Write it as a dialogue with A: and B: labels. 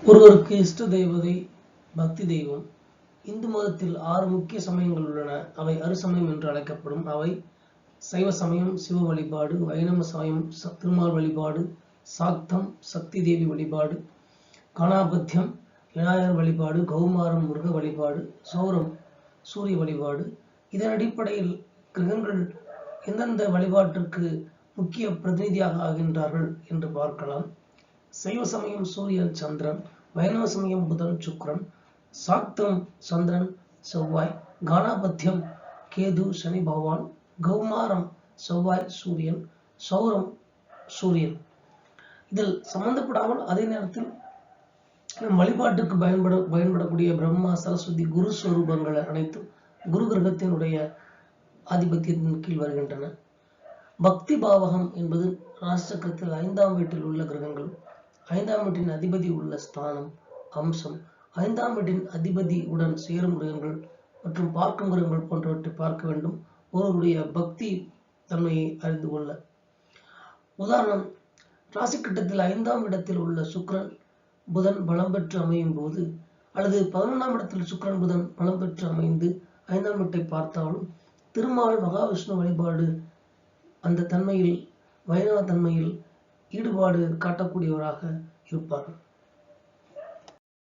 A: ஒருவருக்கு இஷ்ட தெய்வதை பக்தி தெய்வம். இந்து மதத்தில் 6 முக்கிய சமயங்கள் உள்ளன. அவை அருசமயம் என்று அழைக்கப்படும். அவை சைவ சமயம் சிவ வழிபாடு, வைணவ சமயம் திருமால் வழிபாடு, சாக்தம் சக்தி தேவி வழிபாடு, கணாபத்தியம் விநாயகர் வழிபாடு, கௌமாரம் முருக வழிபாடு, சௌரம் சூரிய வழிபாடு. இதன் அடிப்படையில் கிரகங்கள் எந்தெந்த வழிபாட்டிற்கு முக்கிய பிரதிநிதியாக ஆகின்றார்கள் என்று பார்க்கலாம். சைவ சமயம் சூரியன் சந்திரன், வைணவ சமயம் புதன் சுக்கிரன், சாக்தம் சந்திரன் செவ்வாய், கணாபத்தியம் கேது சனி பகவான், கௌமாரம் செவ்வாய் சூரியன், சௌரம் சூரியன். இதில் சம்பந்தப்படாமல் அதே நேரத்தில் நம் வழிபாட்டுக்கு பயன்படக்கூடிய பிரம்மா சரஸ்வதி குரு ஸ்வரூபங்கள் அனைத்தும் குரு கிரகத்தினுடைய ஆதிபத்தியத்தின் கீழ் வருகின்றன. பக்தி பாவகம் என்பது ராசிசக்கரத்தில் 5ஆம் வீட்டில் உள்ள கிரகங்கள், 5ஆம் வீட்டின் அதிபதி உள்ள ஸ்தானம் அம்சம், 5ஆம் வீட்டின் அதிபதி உடன் சேரும் கிரகங்கள் மற்றும் பார்க்கும் கிரகங்கள் போன்றவற்றை பார்க்க வேண்டும் ஒருவருடைய பக்தி தன்மையை அறிந்து கொள்ள. உதாரணம், ராசி கட்டத்தில் 5ஆம் இடத்தில் உள்ள சுக்கிரன் புதன் பலம் பெற்று அமையும் போது அல்லது 11ஆம் இடத்தில் சுக்கிரன் புதன் பலம் பெற்று அமைந்து 5ஆம் வீட்டை பார்த்தாலும் திருமால் மகாவிஷ்ணு வழிபாடு அந்த தன்மையில் வைணவ தன்மையில் ஈடுபாடு காட்டக்கூடியவராக இருப்பார்.